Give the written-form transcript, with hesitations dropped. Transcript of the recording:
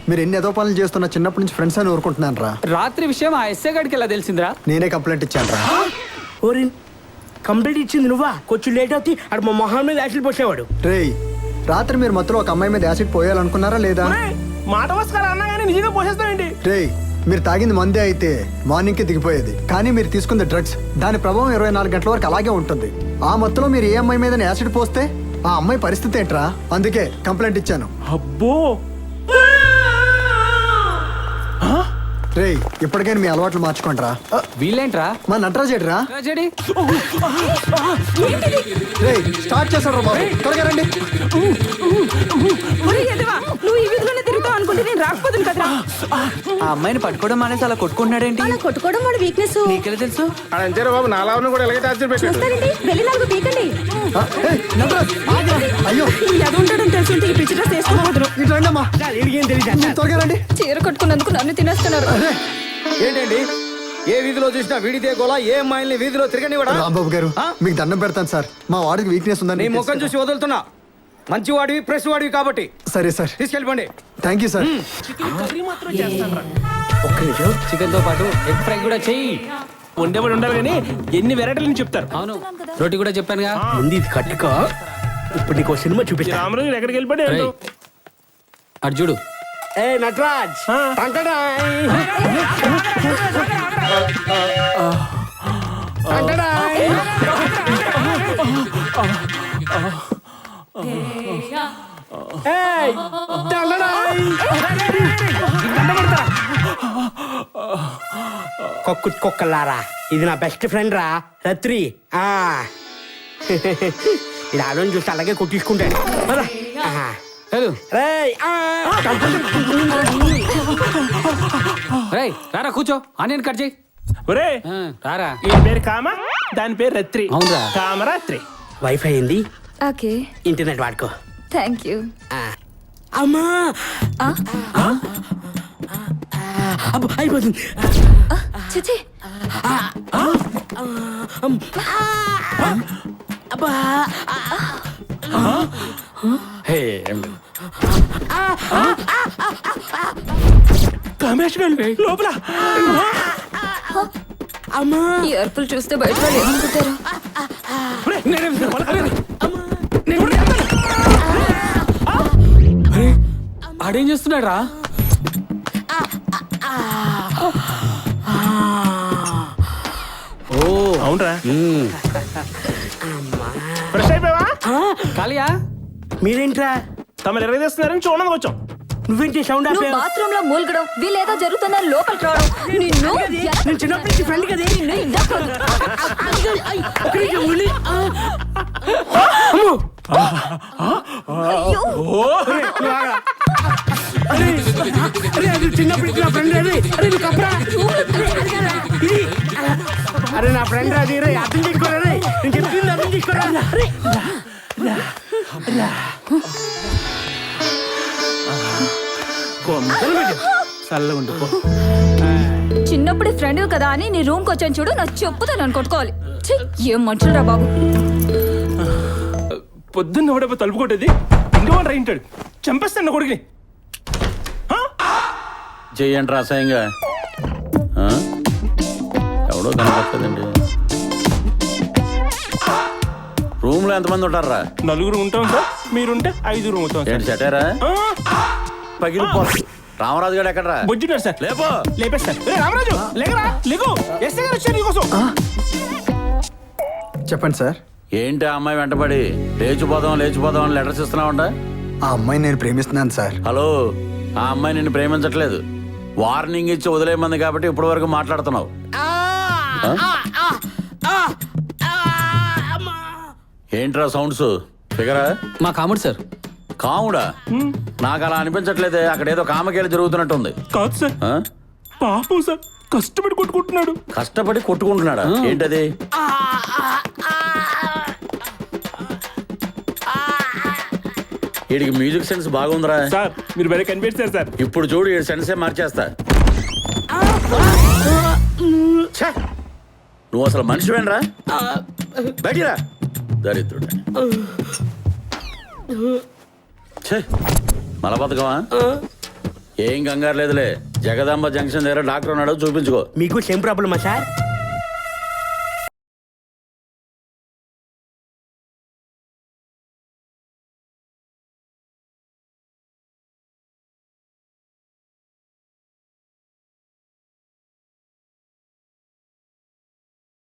మీరు ఎన్ని ఏదో పనులు చేస్తున్నా చిన్నప్పటి నుంచి ఫ్రెండ్స్ అని ఊరుకుంటున్నాను రా. రాత్రి విషయం ఆ ఎస్ఐ గడికి ఎలా తెలిసిందిరా? నేనే కంప్లైంట్ ఇచ్చాను రా. ఓరి కంప్లీట్ ఇచ్చింది నువ్వా? కొంచెం లేట్ అవుతుంది అక్కడ మా మొహం మీద యాసిడ్ పోసేవాడు. రేయ్, రాత్రి మీరు మధ్యలో ఒక అమ్మాయి మీద యాసిడ్ పోయాలనుకున్నారా లేదా? మాట వస్కారా అన్నా కానీ నిజంగా పోసేస్తానండి. రేయ్, మీరు తాగింది మందే అయితే మార్నింగ్ కి దిగిపోయేది, కానీ మీరు తీసుకుంది డ్రగ్స్. దాని ప్రభావం 24 గంటల వరకు అలాగే ఉంటుంది. ఆ మత్తులో మీరు ఏ అమ్మాయి మీద యాసిడ్ పోస్తే ఆ అమ్మాయి పరిస్థితి ఏంట్రా? అందుకే కంప్లైంట్ ఇచ్చాను. అబ్బో రేయ్, ఇప్పటికైనా మీ అలవాట్లు మార్చుకోండిరా. వీళ్ళేంట్రా? మా నటరాజేడ్రా. ట్రాజెడీ. రేయ్, స్టార్ట్ చేశాడు బాబు, త్వరగా రండి. నువ్వు ఈ వీధిలోనే తిరుగుతావు అనుకుంటే నేను రాకపోతుంది కదరా. ఆ అమ్మాయిని పట్టుకోవడం అనేసి అలా కొట్టుకుంటున్నాడేంటి? అలా కొట్టుకోవడం వాడు వీక్నెస్. నీకెలా తెలుసు? అంతేరా బాబు, నా లాభం కూడా ఎలాగైతే టార్చర్ పెట్టాడు. చూస్తారండి, వెళ్ళి నాలుగు పీకండి. ఏయ్, నటరాజ్, ఆగ్రా. అయ్యో, అది ఉంటాడని తెలుసుంటే ఈ పిచ్చి డ్రెస్ వేసుకోబోతున్నారు. ఇటు రండి అమ్మా, త్వరగా రండి. చీర కట్టుకున్నందుకు నన్ను తినేస్తున్నారు. ఏంటండి ఏ వీధిలో చూసినా వీడితే గోలా, ఏ అమ్మాయిల్ని వీధిలో తిరగనివ్వడా? రాంబాబు గారు, మీకు దండం పెడతాను సార్. మా వాడికి వీక్నెస్ నీ ఉందని ముఖం చూసి వదులుతున్నా. మంచి వాడివి, ప్రెస్ వాడివి కాబట్టి సరే సార్, తీసుకెళ్ళిపోండి. Thank you sir. ఒక్క నిమిషం. చికెన్ తో పాటు ఎగ్ ఫ్రై కూడా చెయ్యి. ఉండేవాడు ఉండాలి కానీ ఎన్ని వెరైటీలు చెప్తారు. అవును, రోటీ కూడా చెప్పానుగా. ముందు ఇది కట్టుకో. ఇప్పుడు నీకు సినిమా చూపిస్తా. రామరాజు ఎక్కడికి వెళ్ళిపోయాడు? అటు చూడు. ఏ నటరాజ్, కుక్కలారా, ఇది నా బెస్ట్ ఫ్రెండ్ రా రత్రి. ఇది ఆలోచన చూస్తే అలాగే కొట్టించుకుంటాడు. హలో రేయ్, రేయ్, రారా కూర్చో. ఆనియన్ కట్ చేయి. ఒరే, రారా. ఈ పేరు కామ, దాని పేరు రత్రి. అవునరా? కామరాత్రి. వైఫై అయింది, ఓకే, ఇంటర్నెట్ వాడుకో. Thank you. అమ్మా అబ్బో, అయిపోతుంది. చిచి, అబ్బా కామేష్ గారు లోపల. అమ్మా ఈ అరుపులు చూస్తే బయట వాళ్ళు ఏమనుకుంటారు? ఆడేం చేస్తున్నాడు రా? ఓ అవునరా, ఫ్రెష్ అయిపోయావా? కాలియా? మీరేంట్రా తమరు ఎరగ చేస్తున్నారని చూడడానికి వచ్చాం. నువ్వేంటి సౌండ్ నువ్వు ఆపావు? బాత్రూమ్ లో మూలగడం, వీళ్ళేదో జరుగుతుందని లోపలికి రావడం. నిన్ను నేను చిన్నప్పటి నుంచి ఫ్రెండ్ కదా. నిన్ను ఇందాక అయ్యో, చిన్నప్పటి నుంచి నా ఫ్రెండ్ అది. అరే నువ్వు కప్పరా. అరే నా ఫ్రెండ్ అది. రే అర్థం చేసుకోరా. రే నేను చెప్పింది అర్థం చేసుకోరా. చిన్నప్పుడు ఫ్రెండ్ కదా అని నీ రూమ్ కి వచ్చాను చూడు, నా చెప్పుతో నన్ను కొట్టుకోవాలి. ఛీ, ఏం మనుషులురా బాబు. పొద్దున్న ఎవడో తలుపు కొట్టేది ఇంటి వాడు రైంటాడు. చంపేస్తాను కొడుకుని. చెయ్యండి రాసాయంగా. ఎవడో కనపడుతుందండి. రూమ్ లో ఎంతమంది ఉంటారా? నలుగురు ఉంటాం సార్, మీరుంటే 5 ఉంటాం సార్. ఏంటి సెటారా? పగిలిపోతుంది. రామరాజు గారు ఎక్కడరా? బొజ్జున్నాడు సార్. లేపో. లేపేస్తారు. రామరాజు లేకరా, లేకు. ఎస్ఐ గారు వచ్చారు నీకోసం. చెప్పండి సార్. ఏంటి ఆ అమ్మాయి వెంటబడి లేచిపోదాం లేచిపోదాం అని లెటర్స్ ఇస్తున్నావంట? ఆ అమ్మాయిని నేను ప్రేమిస్తున్నాను సార్. హలో, ఆ అమ్మాయి నిన్ను ప్రేమించట్లేదు. వార్నింగ్ ఇచ్చి వదిలేమంది కాబట్టి ఇప్పటి వరకు మాట్లాడుతున్నావు. ఏంట్రా సౌండ్స్? ఫిగరా? మా కాముడు సార్. కాముడా? నాకు అలా అనిపించట్లేదే. అక్కడ ఏదో కామకేళి జరుగుతున్నట్టుంది. కాదు సార్, ఆ? పాపం సార్, కష్టపడి కొట్టుకుంటున్నాడు. కష్టపడి కొట్టుకుంటున్నాడా? ఏంటది? వీడికి మ్యూజిక్ సెన్స్ బాగుందిరా. సార్ మీరు బయట కనిపెట్టారు సార్. ఇప్పుడు చూడు, ఈ సెన్సే మార్చేస్తా. ఛే! నువ్వు అసలు మనిషివేనరా? బయటిరా దరిద్రుడా. ఛే! మలబద్ధకమా? ఏం కంగారు లేదులే. జగదాంబ జంక్షన్ దగ్గర డాక్టర్ ఉన్నాడు, చూపించుకో. మీకు సేమ్ ప్రాబ్లమా సార్?